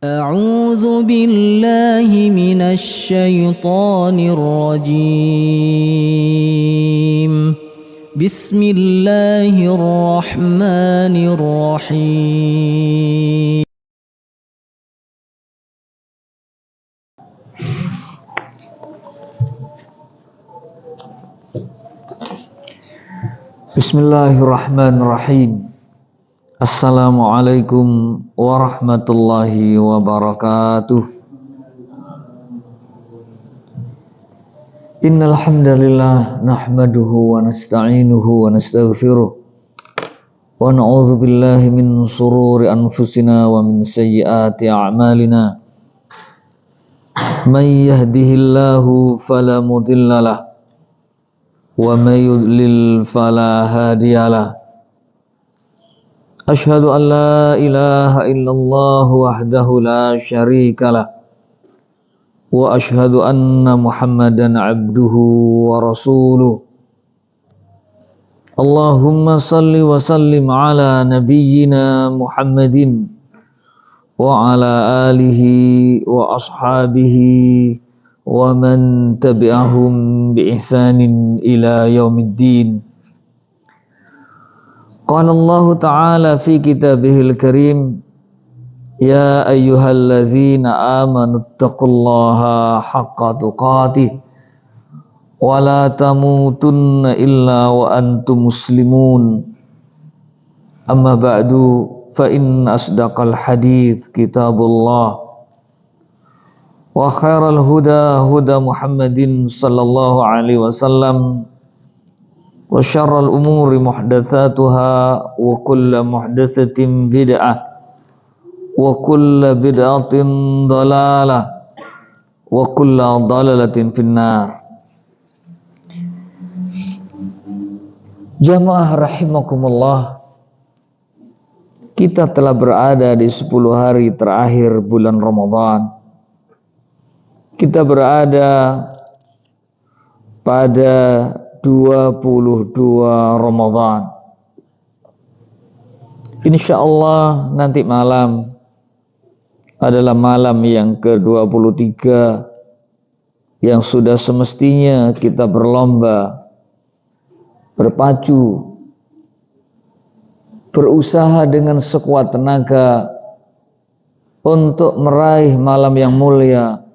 أعوذ بالله من الشيطان الرجيم. بسم الله الرحمن الرحيم. Bismillahirrahmanirrahim. Assalamualaikum warahmatullahi wabarakatuh. Innal hamdalillah nahmaduhu wa nasta'inuhu wa nastaghfiruh wa na'udzu billahi min shururi anfusina wa min sayyiati a'malina. May yahdihillahu fala mudhillalah wa may yudlil fala hadiyalah. Asyhadu an la ilaha illallah wahdahu la syarikalah wa asyhadu anna Muhammadan abduhu wa rasuluh. Allahumma salli wa sallim ala nabiyyina Muhammadin wa ala alihi wa ashabihi wa man tabi'ahum bi ihsanin ila yaumiddin. Qala Allah Ta'ala fi kitabihil karim, ya ayyuhalladzina amanu taqullaha haqqa tuqatih wa la tamutunna illa wa antum muslimun. Amma ba'du, fa inna asdaqal hadits kitabullah wa khairal huda huda Muhammadin sallallahu alaihi wasallam wa syarral umuri muhdatsatuha wa kullu muhdatsatin bid'ah wa kullu bid'atin dhalalah wa kullu dhalalatin finnar. Jamaah rahimakumullah, kita telah berada di 10 hari terakhir bulan Ramadan. Kita berada pada 22 Ramadan. Insyaallah nanti malam adalah malam yang ke-23 yang sudah semestinya kita berlomba, berpacu, berusaha dengan sekuat tenaga untuk meraih malam yang mulia.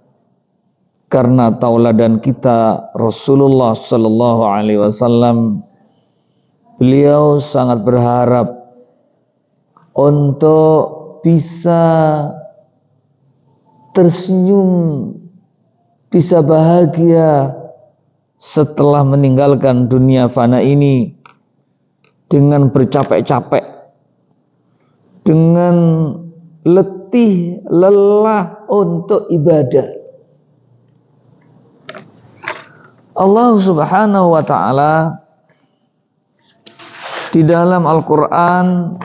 Karena tauladan kita Rasulullah sallallahu alaihi wasallam, beliau sangat berharap untuk bisa tersenyum, bisa bahagia setelah meninggalkan dunia fana ini dengan bercapek-capek, dengan letih, lelah untuk ibadah. Allah Subhanahu wa ta'ala di dalam Al-Quran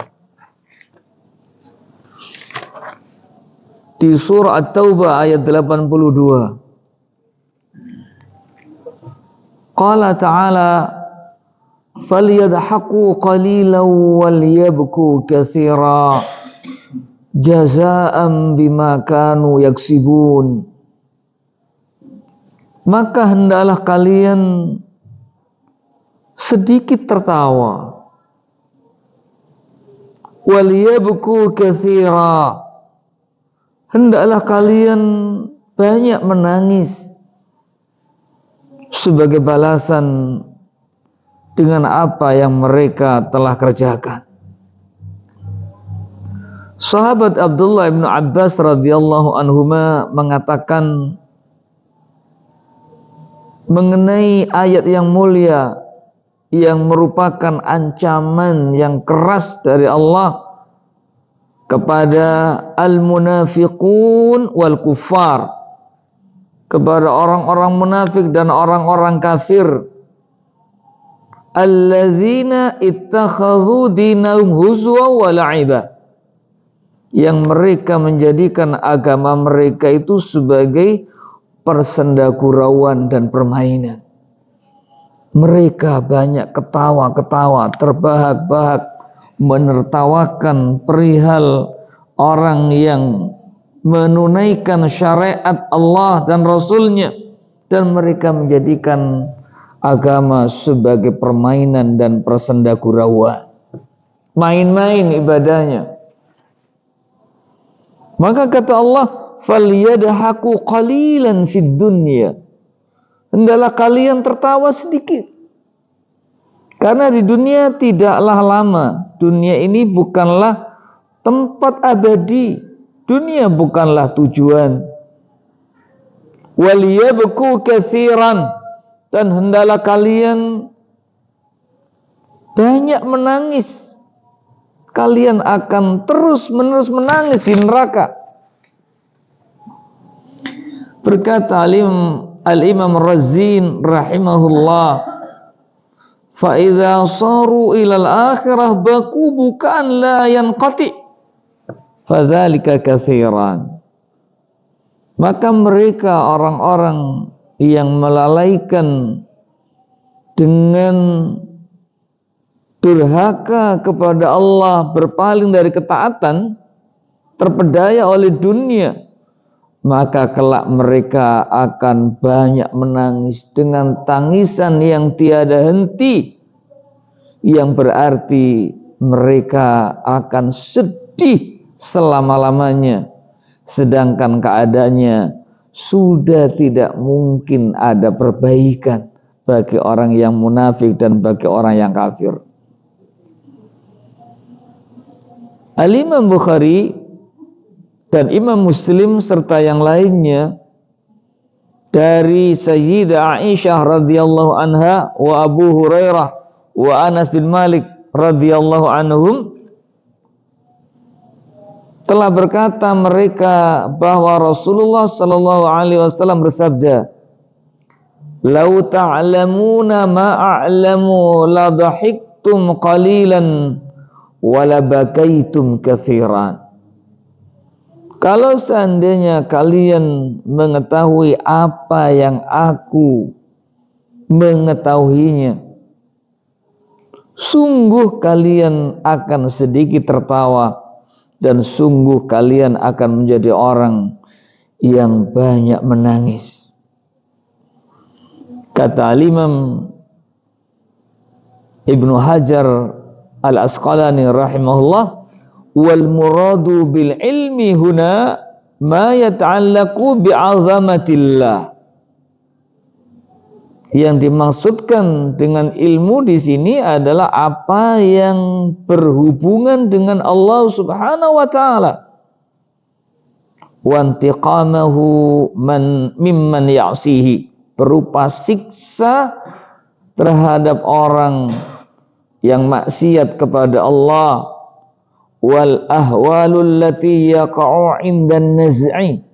di surah At-Taubah ayat 82, Qala ta'ala falyadhaku qalilan walyabku katsira jazaa'an bima kanu yaksibun. Maka hendaklah kalian sedikit tertawa, waliyabku katsira, hendaklah kalian banyak menangis sebagai balasan dengan apa yang mereka telah kerjakan. Sahabat Abdullah bin Abbas radhiyallahu anhuma mengatakan mengenai ayat yang mulia yang merupakan ancaman yang keras dari Allah kepada al-munafiqun wal kuffar, kepada orang-orang munafik dan orang-orang kafir, alladzina ittakhadhu dinahum huzwa wa la'iba, yang mereka menjadikan agama mereka itu sebagai persenda gurauan dan permainan. Mereka banyak ketawa-ketawa, terbahak-bahak, menertawakan perihal orang yang menunaikan syariat Allah dan Rasulnya, dan mereka menjadikan agama sebagai permainan dan persenda gurauan, main-main ibadahnya. Maka kata Allah, falyadhaku qalilan fid dunya, hendaklah kalian tertawa sedikit, karena di dunia tidaklah lama. Dunia ini bukanlah tempat abadi, dunia bukanlah tujuan. Waliyabku katsiran, dan hendaklah kalian banyak menangis. Kalian akan terus-menerus menangis di neraka. Berkata Al-Imam Razin rahimahullah, fa idza saru ilal akhirah baku bukan la yanqati, fadzalika katsiran. Maka mereka orang-orang yang melalaikan dengan durhaka kepada Allah, berpaling dari ketaatan, terpedaya oleh dunia, maka kelak mereka akan banyak menangis dengan tangisan yang tiada henti, yang berarti mereka akan sedih selama-lamanya, sedangkan keadaannya sudah tidak mungkin ada perbaikan bagi orang yang munafik dan bagi orang yang kafir. Al-Imam Bukhari dan Imam Muslim serta yang lainnya dari Sayyidah Aisyah radhiyallahu anha wa Abu Hurairah wa Anas bin Malik radhiyallahu anhum telah berkata mereka bahwa Rasulullah sallallahu alaihi wasallam bersabda, "Lau ta'lamuna ma a'lamu la dhahiktum qalilan wa la bakaitum katsiran." Kalau seandainya kalian mengetahui apa yang aku mengetahuinya, sungguh kalian akan sedikit tertawa, dan sungguh kalian akan menjadi orang yang banyak menangis. Kata Imam Ibnu Hajar Al-Asqalani rahimahullah, wal muradu bil ilmi huna ma yata'allaqu bi'azamatillah. Yang dimaksudkan dengan ilmu di sini adalah apa yang berhubungan dengan Allah Subhanahu wa taala. Wa intiqamahu mimman ya'sihi, berupa siksa terhadap orang yang maksiat kepada Allah, wal ahwalul lati yaqa'u 'indan naz'i,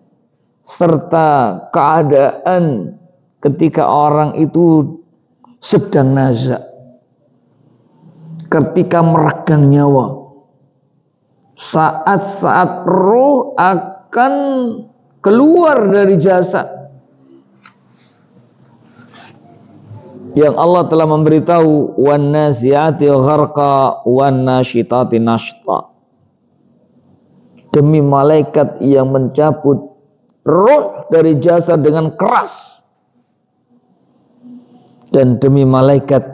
serta keadaan ketika orang itu sedang naza, ketika meregang nyawa, saat-saat roh akan keluar dari jasad, yang Allah telah memberitahu wan naziati gharqa wan nasyitati nashta, demi malaikat yang mencabut roh dari jasad dengan keras, dan demi malaikat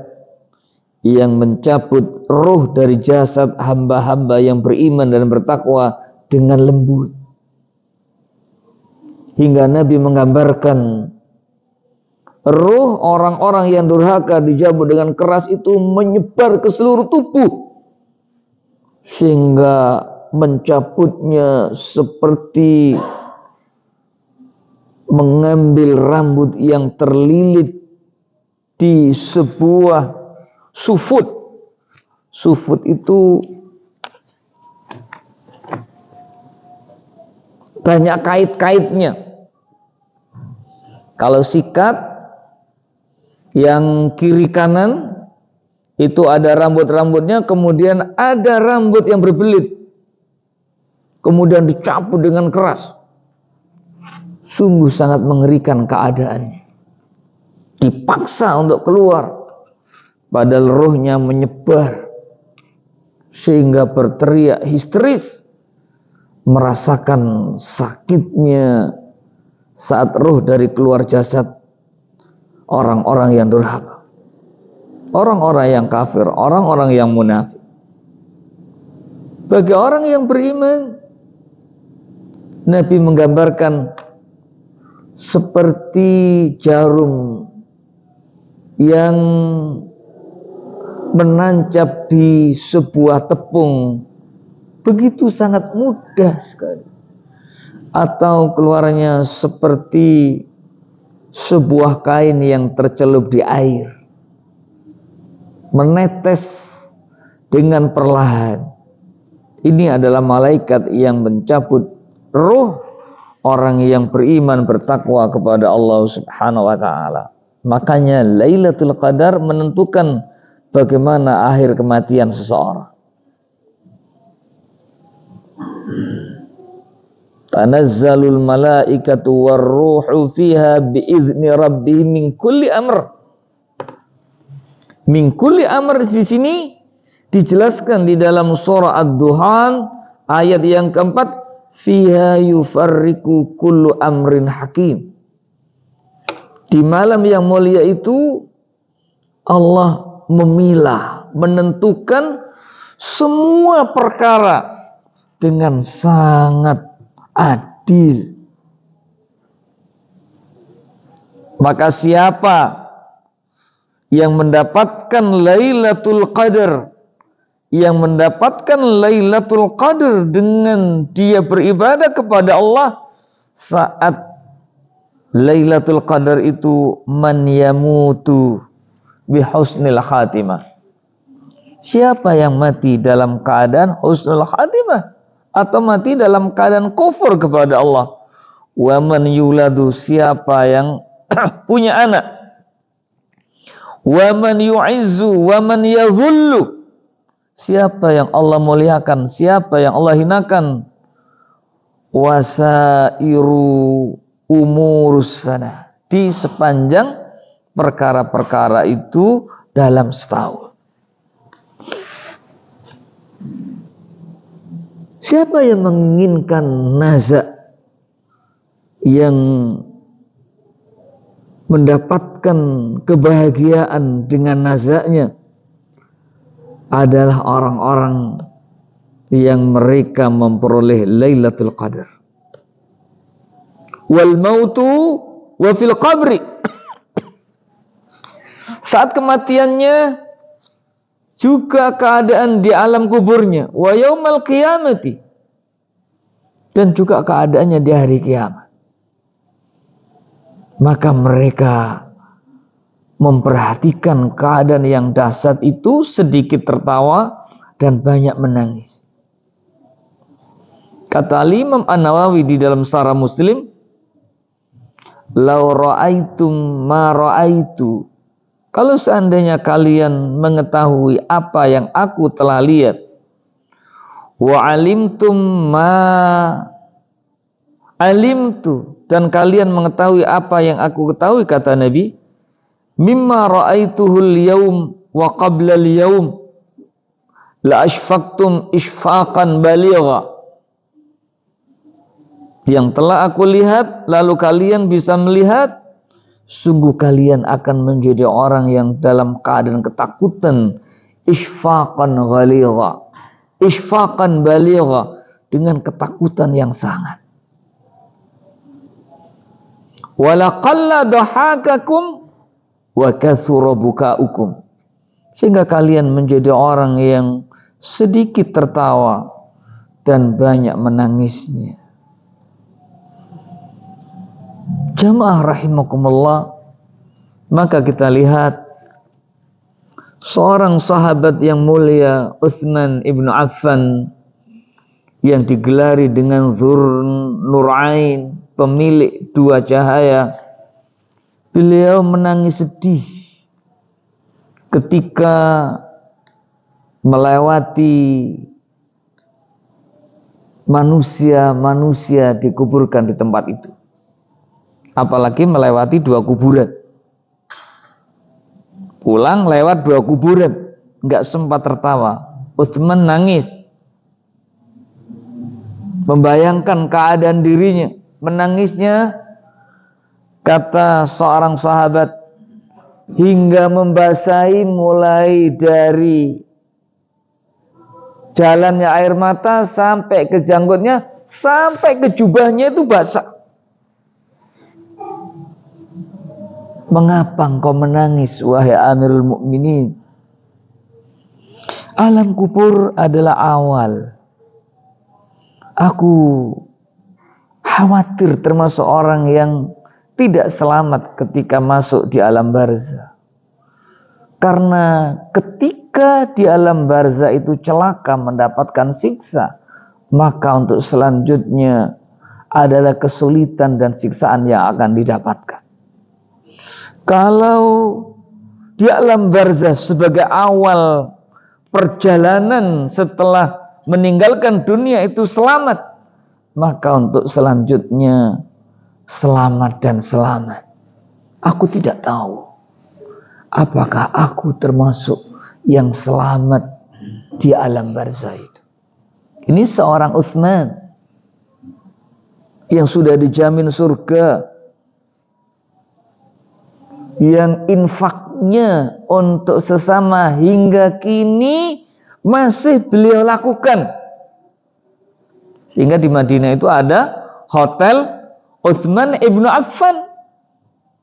yang mencabut roh dari jasad hamba-hamba yang beriman dan bertakwa dengan lembut. Hingga Nabi menggambarkan roh orang-orang yang durhaka dicabut dengan keras itu menyebar ke seluruh tubuh, sehingga mencabutnya seperti mengambil rambut yang terlilit di sebuah sufut. Sufut itu banyak kait-kaitnya. Kalau sikat yang kiri kanan itu ada rambut-rambutnya, kemudian ada rambut yang berbelit, kemudian dicabut dengan keras. Sungguh sangat mengerikan keadaannya. Dipaksa untuk keluar, padahal rohnya menyebar sehingga berteriak histeris merasakan sakitnya saat ruh dari keluar jasad orang-orang yang durhaka, orang-orang yang kafir, orang-orang yang munafik. Bagi orang yang beriman, Nabi menggambarkan seperti jarum yang menancap di sebuah tepung, begitu sangat mudah sekali. Atau keluarnya seperti sebuah kain yang tercelup di air, menetes dengan perlahan. Ini adalah malaikat yang mencabut ruh orang yang beriman bertakwa kepada Allah Subhanahu wa taala. Makanya Lailatul Qadar menentukan bagaimana akhir kematian seseorang. Tanazzalul malaikatu warruhu fiha biizni rabbihim min kulli amr. Min kulli amr di sini dijelaskan di dalam surah Ad-Duhan ayat yang keempat, fiha yufarriqu kullu amrin hakim. Di malam yang mulia itu Allah memilah, menentukan semua perkara dengan sangat adil. Maka siapa yang mendapatkan Lailatul Qadar, yang mendapatkan Lailatul Qadar dengan dia beribadah kepada Allah saat Lailatul Qadar itu, man yamutu bihusnil khatimah. Siapa yang mati dalam keadaan husnul khatimah atau mati dalam keadaan kufur kepada Allah. Wa man yuladu, siapa yang punya anak. Wa man yu'izzu wa man yadhullu, siapa yang Allah muliakan, siapa yang Allah hinakan. Wasairu umurus sana, di sepanjang perkara-perkara itu dalam setahun. Siapa yang menginginkan naza, yang mendapatkan kebahagiaan dengan nazanya, adalah orang-orang yang mereka memperoleh Lailatul Qadar. Wal mautu wa fil qabri, saat kematiannya juga keadaan di alam kuburnya, wa yaumal qiyamati, dan juga keadaannya di hari kiamat. Maka mereka memperhatikan keadaan yang dahsyat itu, sedikit tertawa dan banyak menangis. Kata Imam An-Nawawi di dalam Syarah Muslim, "Lau ra'aitum ma ra'aitu." Kalau seandainya kalian mengetahui apa yang aku telah lihat, wa alimtum ma alimtu, dan kalian mengetahui apa yang aku ketahui, kata Nabi, mimma ra'aituhul yaum wa qabla al-yaum la ashfaqtum ishfaqan baligha. Yang telah aku lihat lalu kalian bisa melihat, sungguh kalian akan menjadi orang yang dalam keadaan ketakutan, ishfaqan ghaligha, ishfaqan baligha, dengan ketakutan yang sangat. Wala qalla dhahakakum wa kathura bukaukum, sehingga kalian menjadi orang yang sedikit tertawa dan banyak menangisnya. Jamaah rahimakumullah, maka kita lihat seorang sahabat yang mulia, Utsman ibnu Affan, yang digelari dengan Dzun-Nurain, pemilik dua cahaya. Beliau menangis sedih ketika melewati manusia-manusia dikuburkan di tempat itu, apalagi melewati dua kuburan. Pulang lewat dua kuburan, nggak sempat tertawa. Utsman nangis. membayangkan keadaan dirinya, menangisnya, kata seorang sahabat, hingga membasahi mulai dari jalannya air mata sampai ke janggutnya, sampai ke jubahnya itu basah. Mengapa engkau menangis, wahai Amirul Mukminin? Alam kubur adalah awal. Aku khawatir termasuk orang yang tidak selamat ketika masuk di alam barzah. Karena ketika di alam barzah itu celaka mendapatkan siksa, maka untuk selanjutnya adalah kesulitan dan siksaan yang akan didapatkan. Kalau di alam barzah sebagai awal perjalanan setelah meninggalkan dunia itu selamat, maka untuk selanjutnya selamat dan selamat. Aku tidak tahu apakah aku termasuk yang selamat di alam barzah itu. Ini seorang Utsman yang sudah dijamin surga, yang infaknya untuk sesama hingga kini masih beliau lakukan. Sehingga di Madinah itu ada hotel Utsman ibnu Affan,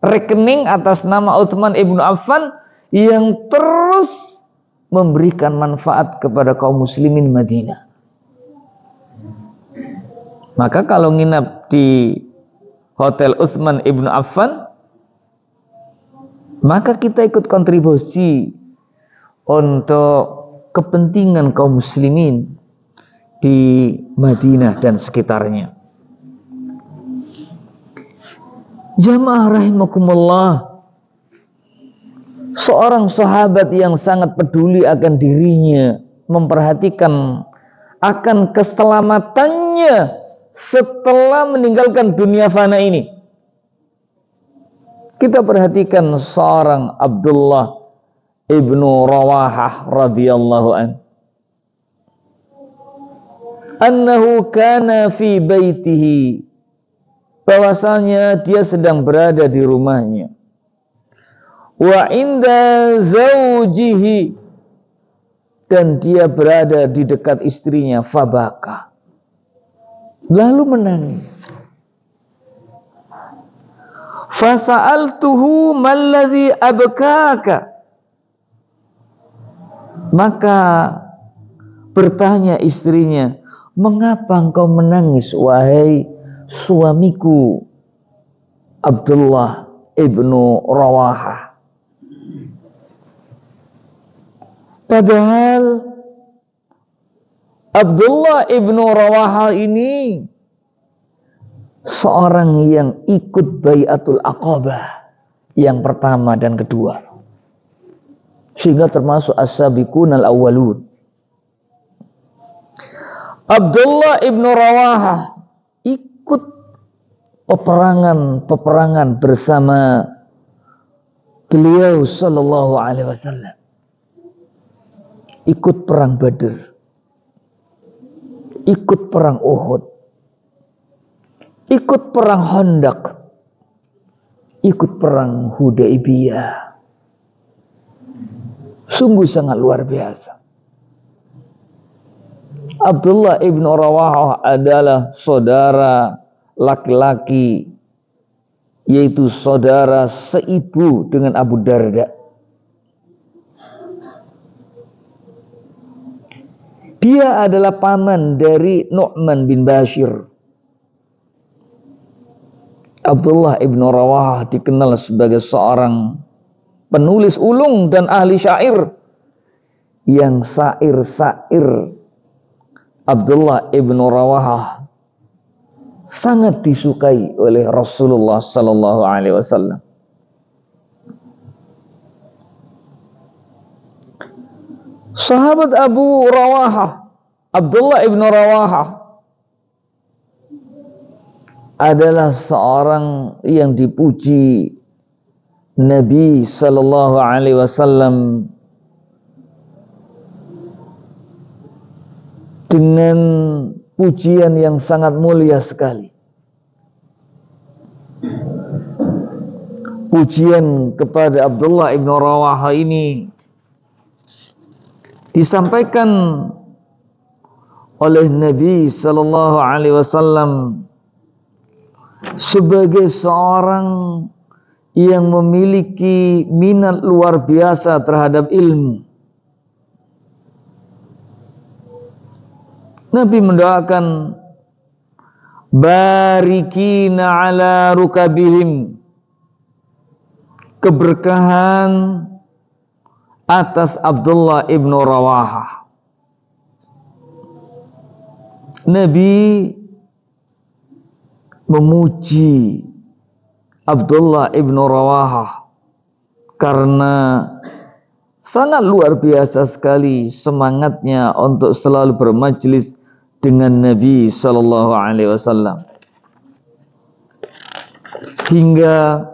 rekening atas nama Utsman ibnu Affan yang terus memberikan manfaat kepada kaum muslimin Madinah. Maka kalau nginap di hotel Utsman ibnu Affan, maka kita ikut kontribusi untuk kepentingan kaum muslimin di Madinah dan sekitarnya. Jamaah rahimakumullah, seorang sahabat yang sangat peduli akan dirinya, memperhatikan akan keselamatannya setelah meninggalkan dunia fana ini. Kita perhatikan seorang Abdullah ibnu Rawahah radhiyallahu an. Annahu kana fi baitihi, bahwasanya dia sedang berada di rumahnya. Wa inda zawjihi, dan dia berada di dekat istrinya. Fabaka, lalu menangis. Fasa'altuhu malladhi abkaka, maka bertanya istrinya, mengapa engkau menangis wahai suamiku Abdullah ibnu Rawahah? Padahal Abdullah ibnu Rawahah ini seorang yang ikut Bai'atul Aqabah yang pertama dan kedua, sehingga termasuk as-sabiqunal awwalun. Abdullah ibnu Rawahah ikut peperangan bersama beliau sallallahu alaihi wasallam. Ikut perang Badr, ikut perang Uhud, ikut perang Khandaq, ikut perang Hudaybiyah. Sungguh sangat luar biasa. Abdullah ibnu Rawahah adalah saudara laki-laki, yaitu saudara seibu dengan Abu Darda. Dia adalah paman dari Nu'man bin Bashir. Abdullah ibnu Rawahah dikenal sebagai seorang penulis ulung dan ahli syair, yang syair-syair Abdullah ibnu Rawahah sangat disukai oleh Rasulullah sallallahu alaihi wasallam. Sahabat Abu Rawahah, Abdullah ibnu Rawahah, adalah seorang yang dipuji Nabi sallallahu alaihi wasallam dengan pujian yang sangat mulia sekali. Pujian kepada Abdullah ibn Rawaha ini disampaikan oleh Nabi sallallahu alaihi wasallam sebagai seorang yang memiliki minat luar biasa terhadap ilmu. Nabi mendoakan barikina ala rukabihim, keberkahan atas Abdullah ibn Rawaha. Nabi memuji Abdullah ibn Rawaha karena sangat luar biasa sekali semangatnya untuk selalu bermajlis dengan Nabi sallallahu alaihi wasallam. Hingga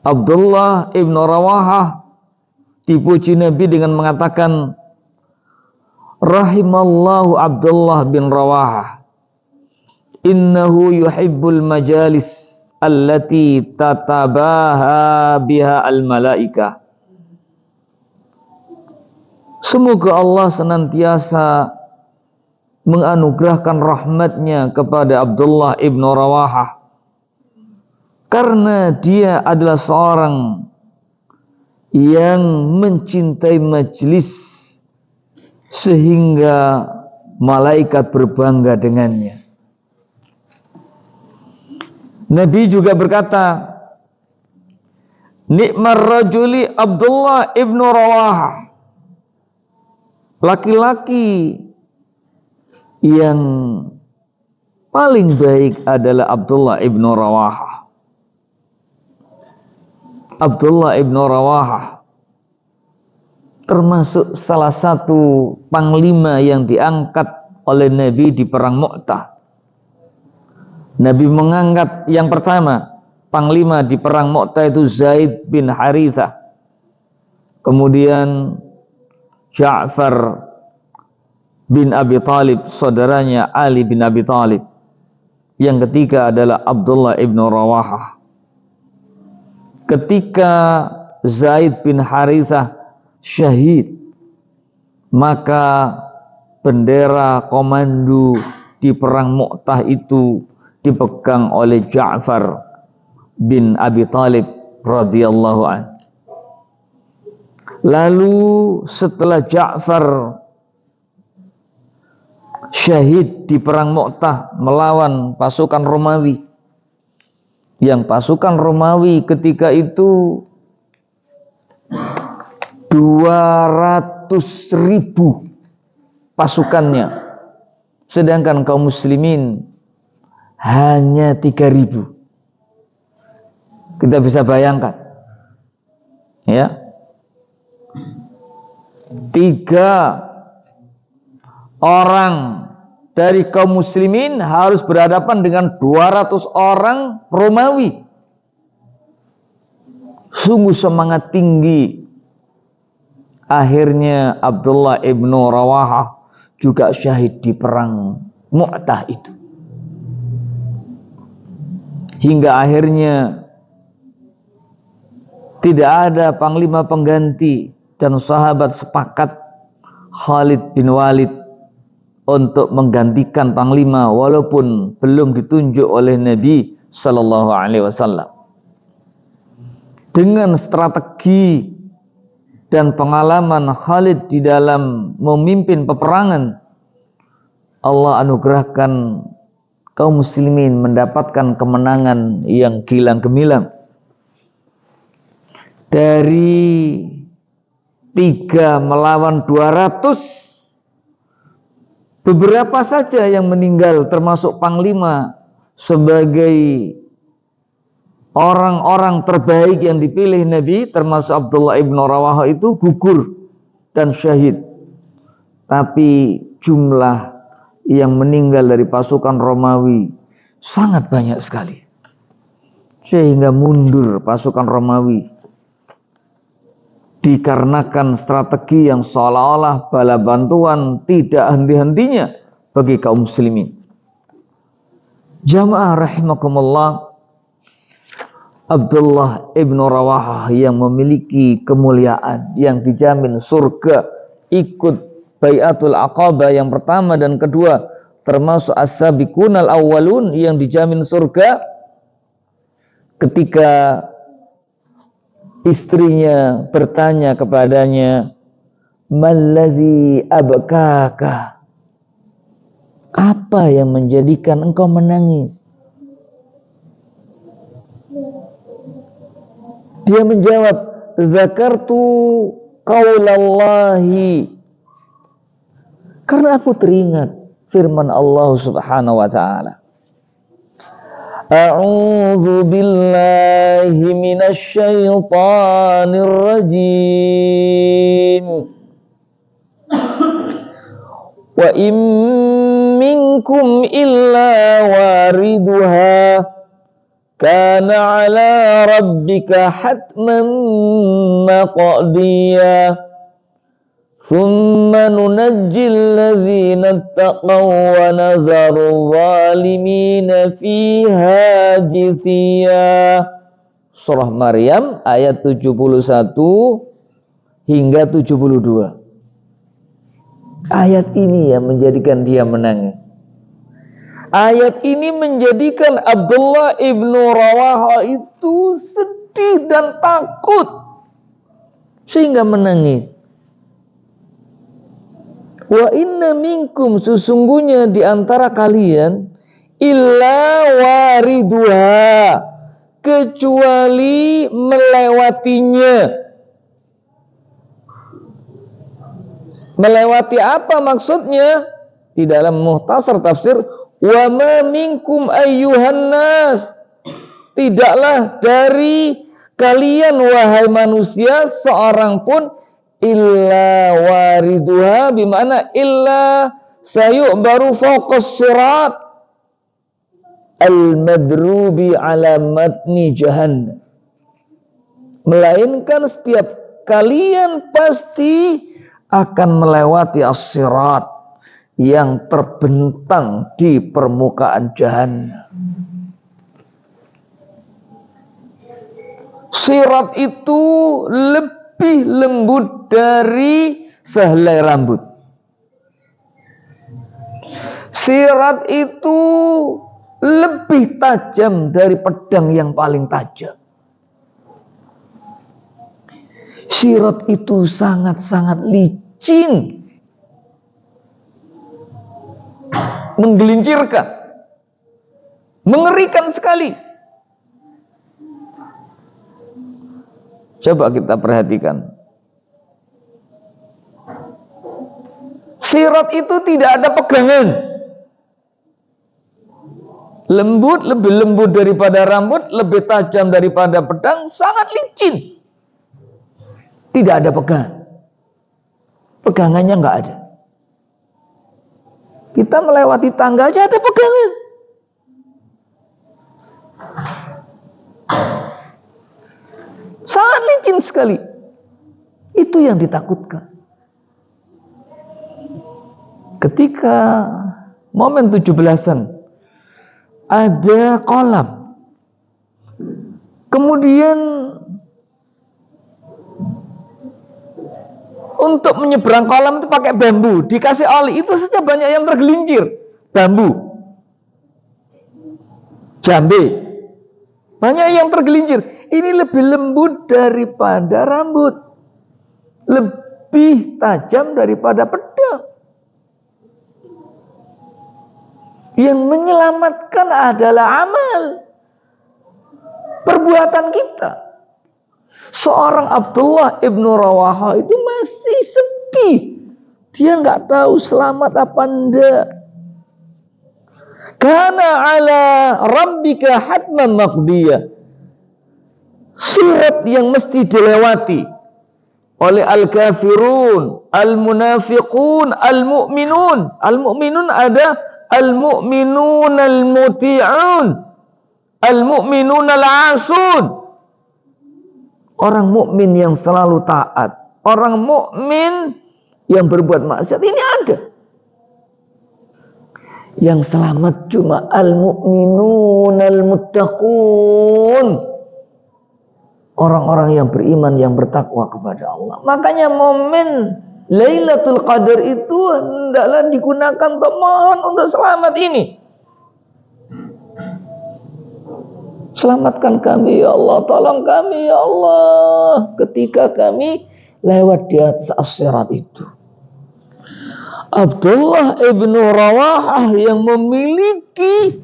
Abdullah ibn Rawaha dipuji Nabi dengan mengatakan, rahimallahu Abdullah bin Rawaha, innahu yuhibbul majalis allati tatabaha biha al-malaika. Semoga Allah senantiasa menganugerahkan rahmatnya kepada Abdullah ibn Rawaha, karena dia adalah seorang yang mencintai majlis sehingga malaikat berbangga dengannya. Nabi juga berkata, nikmar rajuli Abdullah ibn Rawaha, laki-laki yang paling baik adalah Abdullah ibn Rawaha. Abdullah ibn Rawaha termasuk salah satu panglima yang diangkat oleh Nabi di perang Mu'tah. Nabi mengangkat yang pertama panglima di perang Mu'tah itu Zaid bin Harithah, kemudian Ja'far bin Abi Talib, saudaranya Ali bin Abi Talib. Yang ketiga adalah Abdullah ibn Rawaha. Ketika Zaid bin Harithah syahid, maka bendera komando di perang Mu'tah itu dipegang oleh Ja'far bin Abi Talib radhiyallahu anhu. Lalu setelah Ja'far syahid di perang Mu'tah melawan pasukan Romawi, yang pasukan Romawi ketika itu 200.000 pasukannya, sedangkan kaum muslimin hanya 3.000. Kita bisa bayangkan, ya, 3 orang dari kaum muslimin harus berhadapan dengan 200 orang Romawi. Sungguh semangat tinggi. Akhirnya Abdullah ibn Rawaha juga syahid di perang Mu'tah itu. Hingga akhirnya tidak ada panglima pengganti dan sahabat sepakat Khalid bin Walid untuk menggantikan panglima walaupun belum ditunjuk oleh Nabi sallallahu alaihi wasallam. Dengan strategi dan pengalaman Khalid di dalam memimpin peperangan, Allah anugerahkan kaum muslimin mendapatkan kemenangan yang gilang gemilang. Dari 3 melawan 200, beberapa saja yang meninggal termasuk panglima sebagai orang-orang terbaik yang dipilih Nabi, termasuk Abdullah ibn Rawaha itu gugur dan syahid. Tapi jumlah yang meninggal dari pasukan Romawi sangat banyak sekali, sehingga mundur pasukan Romawi dikarenakan strategi yang seolah-olah bala bantuan tidak henti-hentinya bagi kaum muslimin. Jamaah rahimakumullah, Abdullah ibn Rawahah yang memiliki kemuliaan, yang dijamin surga, ikut Bai'atul Aqabah yang pertama dan kedua, termasuk as-sabiqunal awwalun yang dijamin surga, ketika istrinya bertanya kepadanya, "Malladzi abkaka?" Apa yang menjadikan engkau menangis? Dia menjawab, "Zakartu qaulallahi." Karena aku teringat firman Allah Subhanahu wa taala. A'udzu billahi minasy syaithanir rajim. Wa in minkum illa wariduha kana 'ala rabbika hatman maqdiya thumma nunajjil ladzina ittaqaw wa nadharu zalimina fiha jithiya. Surah Maryam ayat 71 hingga 72. Ayat ini yang menjadikan dia menangis. Ayat ini menjadikan Abdullah ibnu Rawahah itu sedih dan takut sehingga menangis. Wa inna minkum, sesungguhnya di antara kalian, illa wariduha, kecuali melewatinya. Melewati apa maksudnya? Di dalam Mukhtasar tafsir, wa ma minkum ayyuhan nas, tidaklah dari kalian wahai manusia seorang pun illa wariduha, bimana illa sayu'baru fawqas sirat al-madrubi ala matni jahannam, melainkan setiap kalian pasti akan melewati as-sirat yang terbentang di permukaan jahannam. Sirat itu lebih lembut dari sehelai rambut. Sirat itu lebih tajam dari pedang yang paling tajam. Sirat itu sangat-sangat licin, menggelincirkan, mengerikan sekali. Coba kita perhatikan. Sirat itu tidak ada pegangan. Lembut, lebih lembut daripada rambut, lebih tajam daripada pedang, sangat licin. Tidak ada pegangan. Pegangannya nggak ada. Kita melewati tangga aja ada pegangan. Sangat licin sekali. Itu yang ditakutkan. Ketika momen 17-an, ada kolam. Kemudian untuk menyeberang kolam itu pakai bambu, dikasih oli, itu saja banyak yang tergelincir. Bambu, jambe, banyak yang tergelincir. Ini lebih lembut daripada rambut, lebih tajam daripada pedang. Yang menyelamatkan adalah amal, perbuatan kita. Seorang Abdullah ibnu Rawahah itu masih sedih. Dia nggak tahu selamat apa enggak. Kana ala rabbika hatman maqdiyah. Sirat yang mesti dilewati oleh al-kafirun, al-munafiqun, al-mu'minun. Al-mu'minun ada al-mu'minun al-muti'un, al-mu'minun al-asun. orang mukmin yang selalu taat, orang mukmin yang berbuat maksiat, ini ada. Yang selamat cuma al-mu'minun al-muttaqun, orang-orang yang beriman, yang bertakwa kepada Allah. Makanya momen Lailatul Qadar itu hendaklah digunakan untuk mohon untuk selamat ini. Selamatkan kami ya Allah, tolong kami ya Allah ketika kami lewat di atas as-sirat itu. Abdullah ibnu Rawahah yang memiliki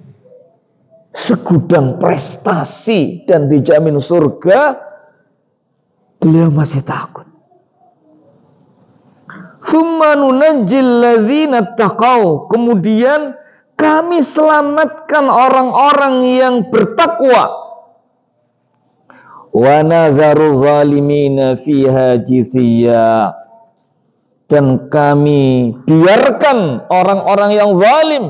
segudang prestasi dan dijamin surga, beliau masih takut. Tsumma nunajjil ladzina taqau, kemudian kami selamatkan orang-orang yang bertakwa. Wa nadzaru zalimina fiha jithiya, dan kami biarkan orang-orang yang zalim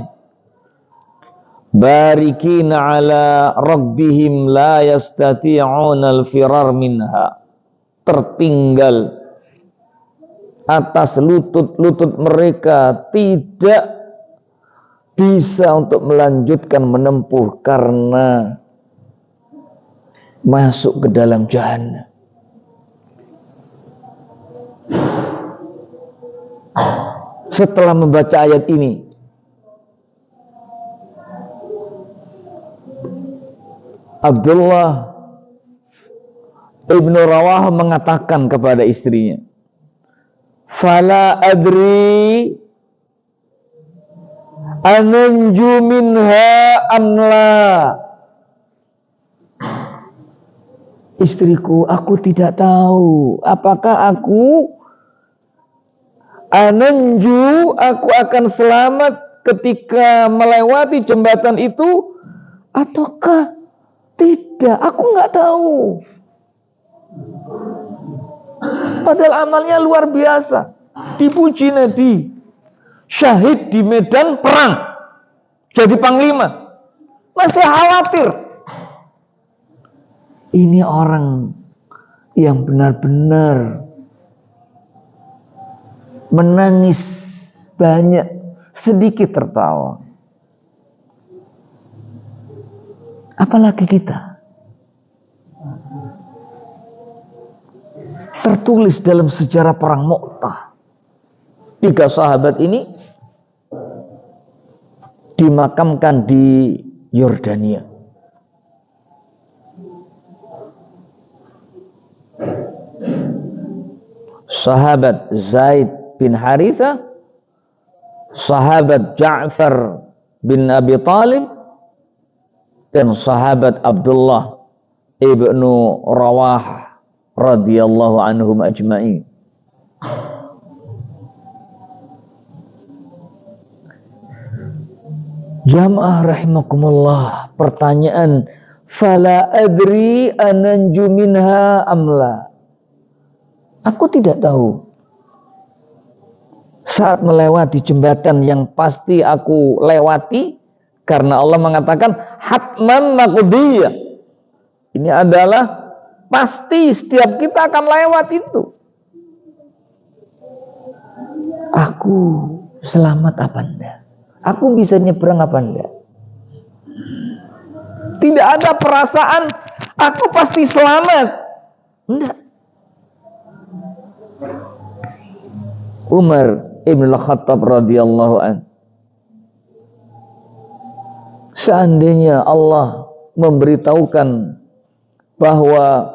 barikina ala rabbihim la yastati'una al-firar minha, tertinggal atas lutut-lutut mereka, tidak bisa untuk melanjutkan menempuh karena masuk ke dalam jahannam. Setelah membaca ayat ini, Abdullah ibnu Rawahah mengatakan kepada istrinya, "Fala adri ananju minha amla." Istriku, aku tidak tahu apakah aku aku akan selamat ketika melewati jembatan itu ataukah tidak. Aku nggak tahu. Padahal amalnya luar biasa, dipuji Nabi, syahid di medan perang, jadi panglima, masih khawatir. Ini orang yang benar-benar menangis banyak, sedikit tertawa. Apalagi kita. Tertulis dalam sejarah perang Mu'tah, 3 sahabat ini dimakamkan di Yordania. Sahabat Zaid bin Haritha, sahabat Ja'far bin Abi Talib, dan sahabat Abdullah ibnu Rawahah radhiyallahu anhum ajma'in. Jamaah rahimakumullah, pertanyaan, fala adri ananju minha amla. Aku tidak tahu saat melewati jembatan yang pasti aku lewati, karena Allah mengatakan hatman maqdiyah. Ini adalah pasti, setiap kita akan lewat itu. Aku selamat apa enggak? Aku bisa nyebrang apa enggak? Tidak ada perasaan aku pasti selamat. Enggak. Umar ibn al-Khattab radhiyallahu an, seandainya Allah memberitahukan bahwa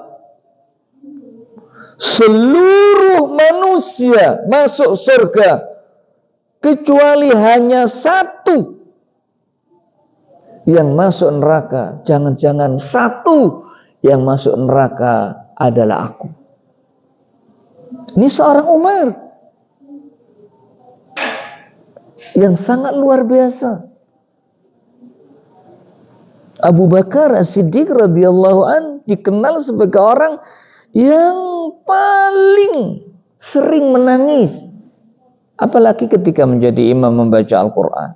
seluruh manusia masuk surga kecuali hanya 1 yang masuk neraka, jangan-jangan 1 yang masuk neraka adalah aku. Ini seorang Umar yang sangat luar biasa. Abu Bakar As-Siddiq radhiyallahu an dikenal sebagai orang yang paling sering menangis, apalagi ketika menjadi imam membaca Al-Quran.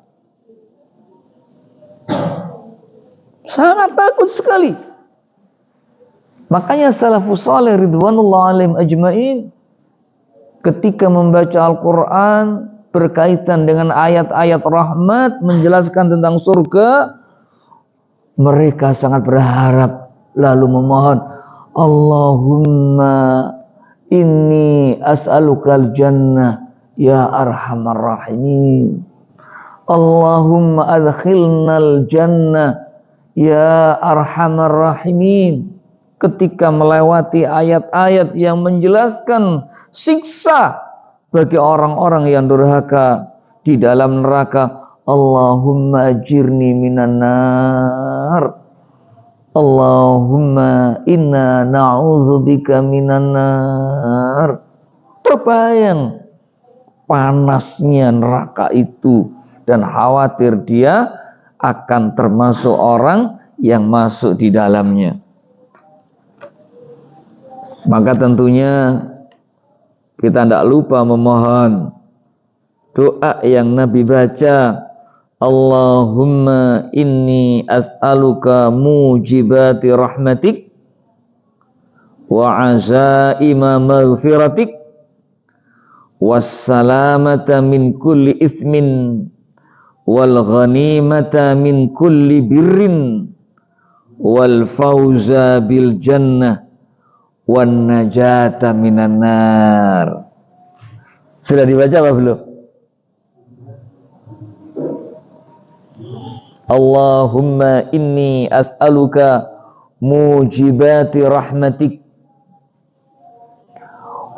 Sangat takut sekali. Makanya salafus saleh ridwanullah alaihim ajmain ketika membaca Al-Quran berkaitan dengan ayat-ayat rahmat menjelaskan tentang surga, mereka sangat berharap lalu memohon, Allahumma inni as'alukal jannah ya arhamar rahimin. Allahumma adkhilnal jannah ya arhamar rahimin. Ketika melewati ayat-ayat yang menjelaskan siksa bagi orang-orang yang durhaka di dalam neraka, Allahumma ajirni minan nar. Allahumma inna na'udzubika minan nar. Terbayang panasnya neraka itu dan khawatir dia akan termasuk orang yang masuk di dalamnya. Maka tentunya kita tidak lupa memohon doa yang Nabi baca, Allahumma inni as'aluka mujibati rahmatik wa azaima maghfiratik wassalamata min kulli ithmin wal ghanimata min kulli birrin wal fawza bil jannah wan najata minan nar. Sudah dibaca apa belum? Allahumma inni as'aluka mujibati rahmatik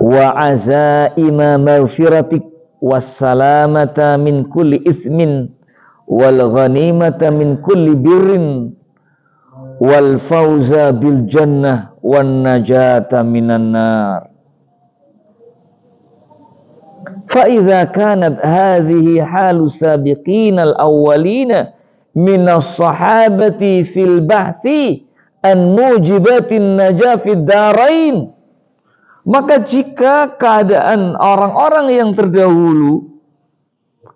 wa azaima maghfiratik wassalamata min kulli ithmin wal ghanimata min kulli birrin wal fawza bil jannah wan najata minan nar. Fa idza kanat hadhihi halu sabiqin al awwalina min as-sahabati fil bahthi an mujibatin najah fid darain, maka jika keadaan orang-orang yang terdahulu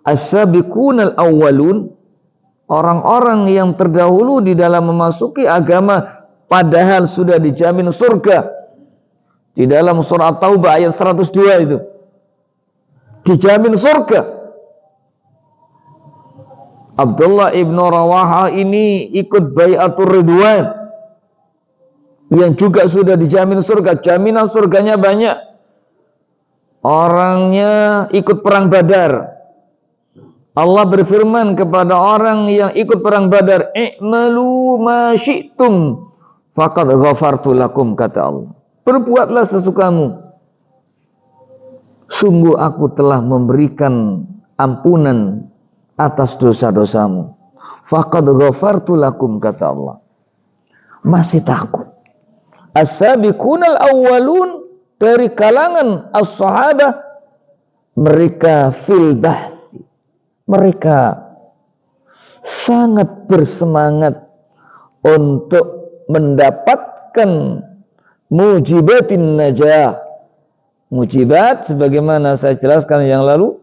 as-sabiqun al awwalun, orang-orang yang terdahulu di dalam memasuki agama padahal sudah dijamin surga, di dalam surah Taubah ayat 102 itu dijamin surga. Abdullah ibnu Rawaha ini ikut bai'atur ridwan yang juga sudah dijamin surga, jaminan surganya banyak. Orangnya ikut perang Badar. Allah berfirman kepada orang yang ikut perang Badar, i'malu ma syi'tum faqad ghafartu lakum, kata Allah. Berbuatlah sesukamu, sungguh aku telah memberikan ampunan atas dosa-dosamu. Faqad ghafartu lakum, kata Allah. Masih takut. As-sabiqunal awwalun, dari kalangan as-sahabah, mereka fil bahthi, mereka sangat bersemangat untuk mendapatkan mujibatin najah. Mujibat sebagaimana saya jelaskan yang lalu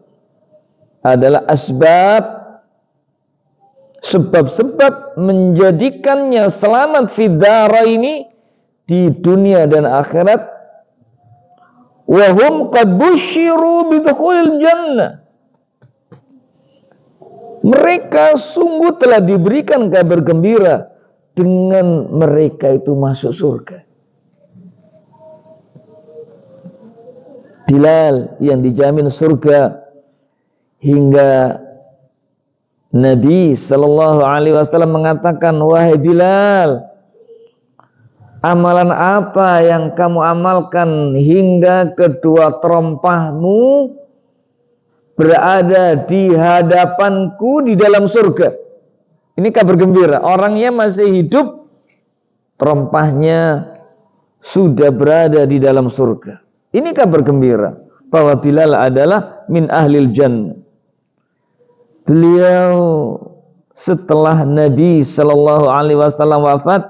adalah asbab, sebab-sebab menjadikannya selamat fid daraini, di dunia dan akhirat. Wa hum qad busyiru bidukhulil jannah, mereka sungguh telah diberikan kabar gembira dengan mereka itu masuk surga. Bilal yang dijamin surga, hingga Nabi Sallallahu Alaihi Wasallam mengatakan, wahai Bilal, amalan apa yang kamu amalkan hingga kedua terompahmu berada di hadapanku di dalam surga? Ini kabar gembira, orangnya masih hidup, terompahnya sudah berada di dalam surga. Ini kabar gembira bahwa Bilal adalah min ahlil jannah. Beliau setelah Nabi Sallallahu Alaihi Wasallam wafat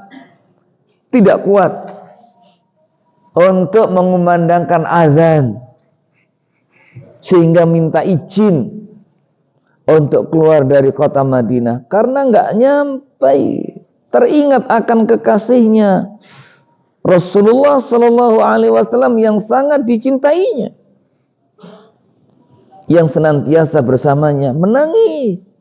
tidak kuat untuk mengumandangkan azan, sehingga minta izin untuk keluar dari kota Madinah karena nggak nyampai. Teringat akan kekasihnya Rasulullah Shallallahu Alaihi Wasallam yang sangat dicintainya, yang senantiasa bersamanya, menangis,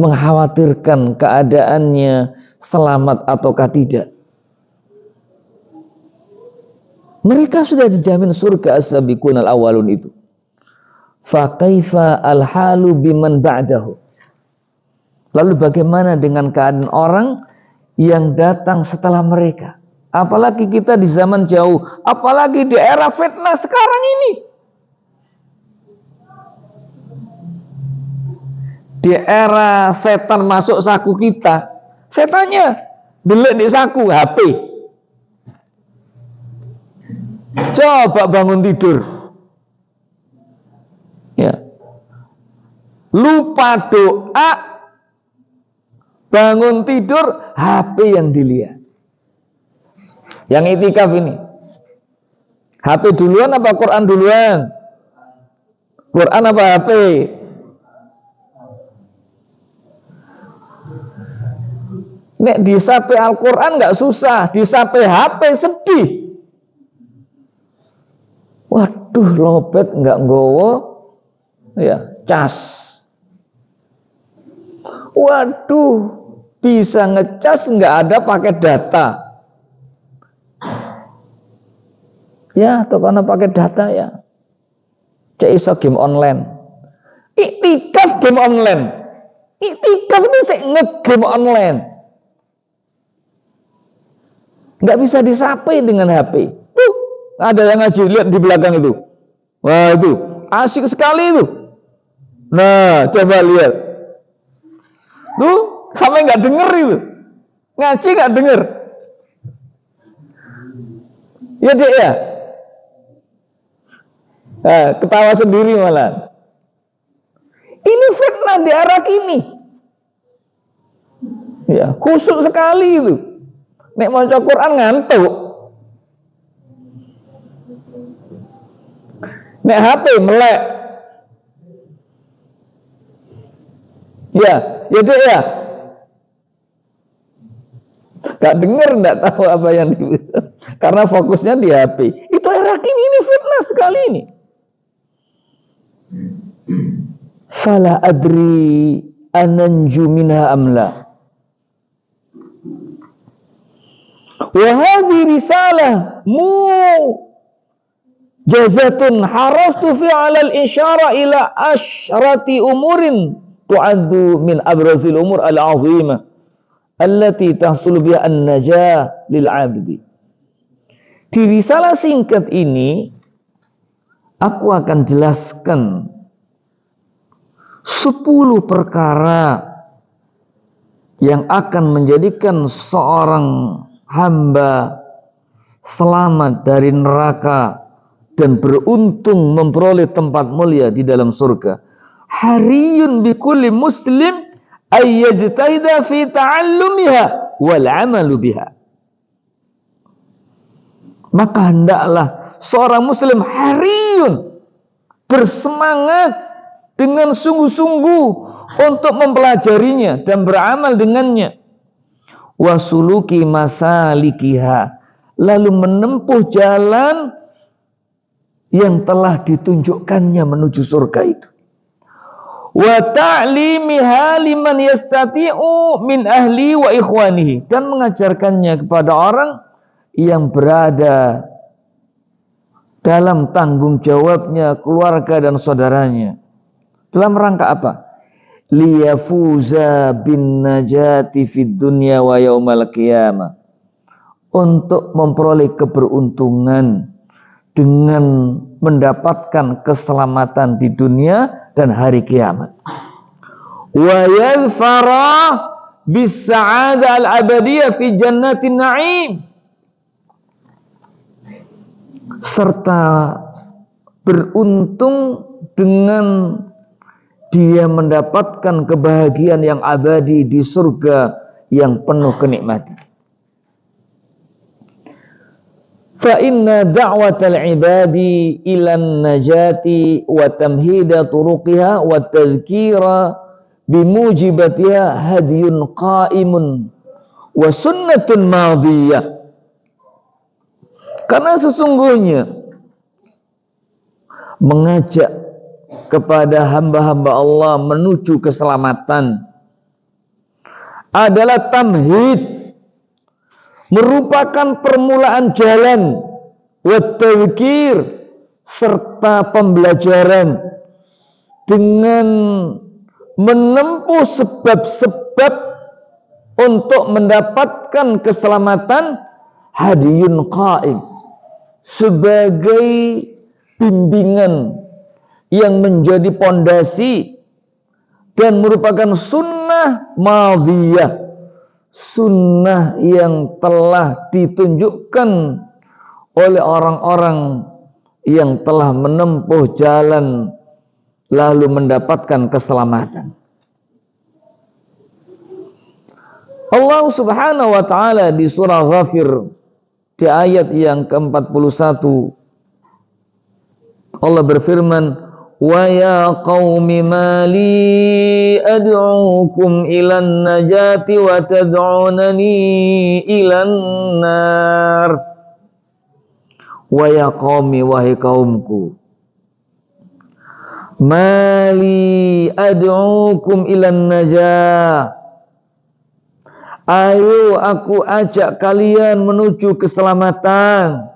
mengkhawatirkan keadaannya selamat ataukah tidak. Mereka sudah dijamin surga as-sabiqun al-awwalun itu. Fa kaifa al-halu biman ba'dahu. Lalu bagaimana dengan keadaan orang yang datang setelah mereka? Apalagi kita di zaman jauh, apalagi di era fitnah sekarang ini. Di era setan masuk saku kita, setannya delik di saku HP. Coba bangun tidur, ya, lupa doa, bangun tidur HP yang dilihat. Yang itikaf ini, HP duluan apa Quran duluan? Quran apa HP? Nek disape Al-Quran nggak susah, disape HP sedih. Waduh, lobet nggak nggowo, ya cas. Waduh, bisa ngecas nggak ada pakai data. Ya, atau karena pakai data ya. Cek iso game online. Iktikaf game online. Iktikaf itu sih nge-game online. Nggak bisa disapai dengan HP. Tuh, ada yang ngaji, lihat di belakang itu. Wah, itu asik sekali itu. Nah, coba lihat. Tuh, sampai nggak denger itu. Ngaji nggak denger. Ya dek ya. Nah, ketawa sendiri malah. Ini fitnah di arah kini. Ya, khusyuk sekali itu. Nek maca Quran ngantuk. Nek HP melek. Ya dek ya. Gak denger, gak tahu apa yang dibutuhkan. Karena fokusnya di HP. Itu era kini, ini fitnah sekali ini. Fala adri ananju minha amla. Wa hadhi risalah jazatun harastu fi alal isyara ila asyrati umurin tu'addu min abrazil umur al-azimah allati tahsul biha an-najah lil 'abdi. Di risalah singkat ini aku akan jelaskan 10 perkara yang akan menjadikan seorang hamba selamat dari neraka dan beruntung memperoleh tempat mulia di dalam surga. Hariyun bi kulli muslim ay yajtahida fi ta'allumiha wal 'amalu biha. Maka hendaklah seorang muslim hariyun bersemangat dengan sungguh-sungguh untuk mempelajarinya dan beramal dengannya. Wasuluki masalikiha, lalu menempuh jalan yang telah ditunjukkannya menuju surga itu. Wa ta'limiha liman yastati'u min ahli wa ikhwanihi, dan mengajarkannya kepada orang yang berada dalam tanggung jawabnya, keluarga dan saudaranya. Dalam rangka apa? Liyafuza bin najati fid dunya wa yaumal qiyamah, untuk memperoleh keberuntungan dengan mendapatkan keselamatan di dunia dan hari kiamat. Wa yadhfara bis sa'adah al-abadiyah fi jannatin na'im, serta beruntung dengan dia mendapatkan kebahagiaan yang abadi di surga yang penuh kenikmatan. Fa inna da'watal ibadi ilan najati wa tamhida turuqiha wa tadhkira bimujibatiha hadiyun qa'imun wa sunnatun madiyah. Karena sesungguhnya mengajak kepada hamba-hamba Allah menuju keselamatan adalah tamhid, merupakan permulaan jalan, wa tadhkir, serta pembelajaran dengan menempuh sebab-sebab untuk mendapatkan keselamatan, hadiyun qaim, sebagai bimbingan yang menjadi pondasi dan merupakan sunnah madhiyah, sunnah yang telah ditunjukkan oleh orang-orang yang telah menempuh jalan lalu mendapatkan keselamatan. Allah Subhanahu wa taala di surah Ghafir di ayat yang ke-41 Allah berfirman, wa ya qaumi mali ad'ukum ilan najati wa tad'unani ilan nar. Wa ya qaumi, wahai kaumku, mali ad'ukum ilan najah, ayo aku ajak kalian menuju keselamatan.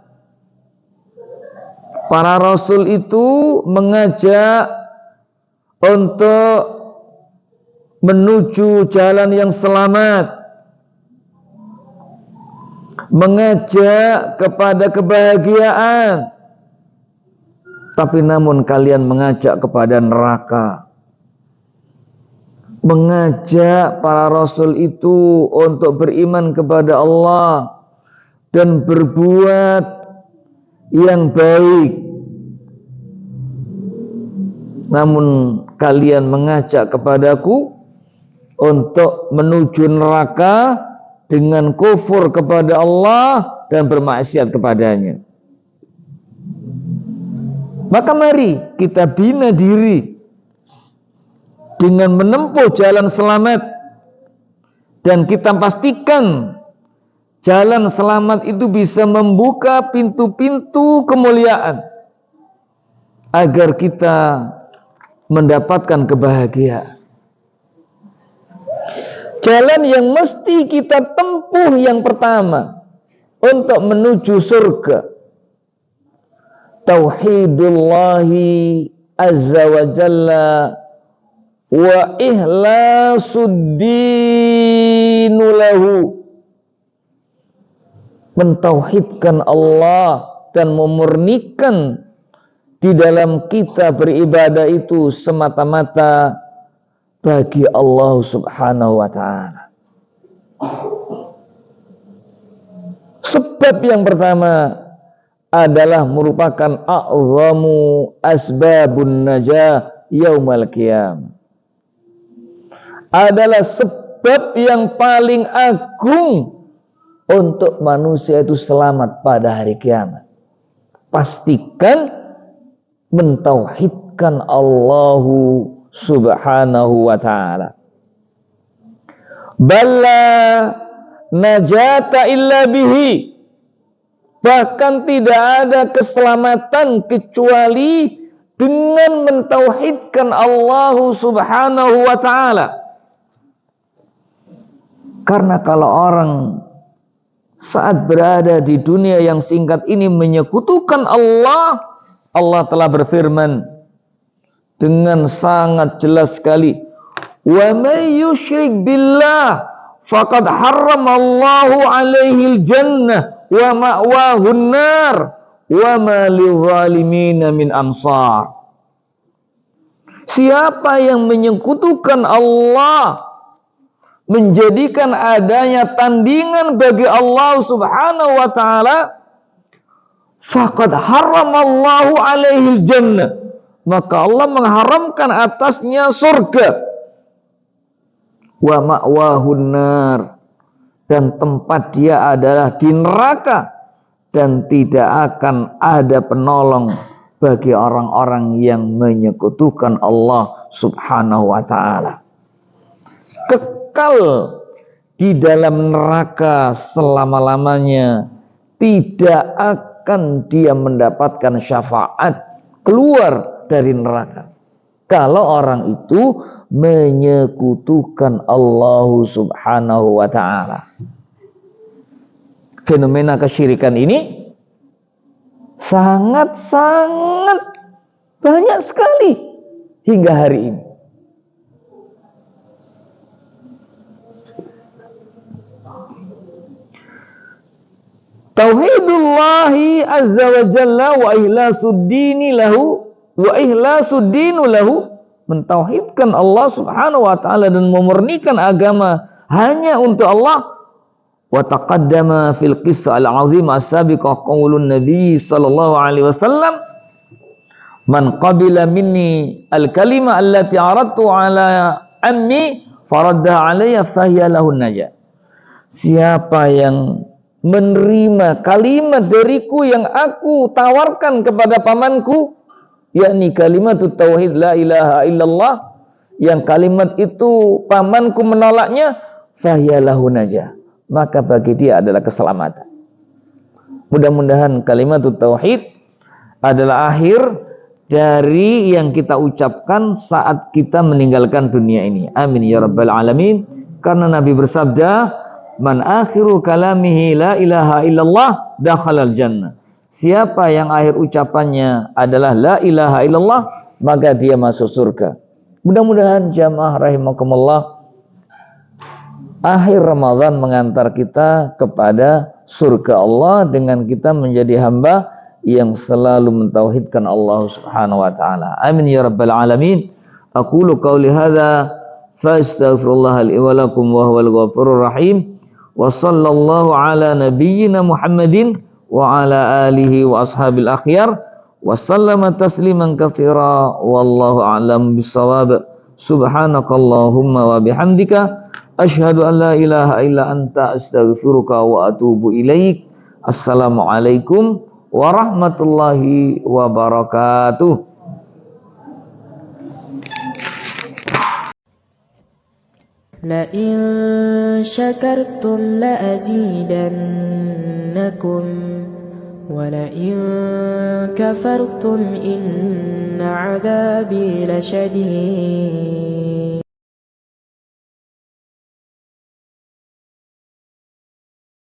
Para rasul itu mengajak untuk menuju jalan yang selamat, mengajak kepada kebahagiaan. Tapi namun kalian mengajak kepada neraka. Mengajak para rasul itu untuk beriman kepada Allah dan berbuat yang baik, namun kalian mengajak kepadaku untuk menuju neraka dengan kufur kepada Allah dan bermaksiat kepadanya. Maka mari kita bina diri dengan menempuh jalan selamat, dan kita pastikan jalan selamat itu bisa membuka pintu-pintu kemuliaan agar kita mendapatkan kebahagiaan. Jalan yang mesti kita tempuh yang pertama untuk menuju surga, tauhidullahi azza wa jalla wa ihlasuddinu lahu, mentauhidkan Allah dan memurnikan di dalam kita beribadah itu semata-mata bagi Allah Subhanahu wa ta'ala. Sebab yang pertama adalah merupakan a'zamu asbabun najah yaumal qiyamah, adalah sebab yang paling agung untuk manusia itu selamat pada hari kiamat. Pastikan mentauhidkan Allah Subhanahu wa ta'ala. Balla najata illa bihi, bahkan tidak ada keselamatan kecuali dengan mentauhidkan Allah Subhanahu wa ta'ala. Karena kalau orang saat berada di dunia yang singkat ini menyekutukan Allah, Allah telah berfirman dengan sangat jelas sekali, wa may yusyrik billah faqad harramallahu alaihi al-jannah wa ma'wahu an-nar wa ma lidh-dhalimin min ansar. Siapa yang menyekutukan Allah, menjadikan adanya tandingan bagi Allah Subhanahu wa ta'ala, faqad haramallahu alaihi jannah, maka Allah mengharamkan atasnya surga, wa ma'wahun nar, dan tempat dia adalah di neraka, dan tidak akan ada penolong bagi orang-orang yang menyekutukan Allah Subhanahu wa ta'ala. Kekal di dalam neraka selama-lamanya, tidak akan dia mendapatkan syafaat keluar dari neraka. Kalau orang itu menyekutukan Allah Subhanahu wa ta'ala. Fenomena kesyirikan ini sangat-sangat banyak sekali hingga hari ini. Tauhidullahi azza wa jalla wa ihlasuddini lahu wa ihlasuddinu lahu, mentauhidkan Allah Subhanahu wa ta'ala dan memurnikan agama hanya untuk Allah. Wa taqaddama fil qissah al-azim as-sabiqah qaulun nabi sallallahu alaihi wasallam, man qabila minni al-kalima allati aradtu ala ammi faradda alayya fahiya lahun najah. Siapa yang menerima kalimat dariku yang aku tawarkan kepada pamanku, yakni kalimat tauhid la ilaha illallah, yang kalimat itu pamanku menolaknya, fahiyalahu najah, maka bagi dia adalah keselamatan. Mudah-mudahan kalimat tauhid adalah akhir dari yang kita ucapkan saat kita meninggalkan dunia ini. Amin ya rabbal alamin. Karena Nabi bersabda, man akhiru kalamihi la ilaha illallah dakhalal jannah. Siapa yang akhir ucapannya adalah la ilaha illallah, maka dia masuk surga. Mudah-mudahan jamaah rahimakumullah, akhir Ramadan mengantar kita kepada surga Allah dengan kita menjadi hamba yang selalu mentauhidkan Allah Subhanahu wa ta'ala. Amin ya rabbal alamin. Aqulu qawli hadza fa astaghfirullah li wa lakum wa huwal ghafurur rahim. Wa sallallahu ala nabiyyina Muhammadin wa ala alihi wa ashabil akhyar wa sallama tasliman katsira wallahu a'lam bissawab. Subhanakallahumma wa bihamdika asyhadu an la ilaha illa anta astaghfiruka wa atubu ilaik. Assalamualaikum warahmatullahi wabarakatuh. لئن شكرتم لأزيدنكم ولئن كفرتم إن عذابي لشديد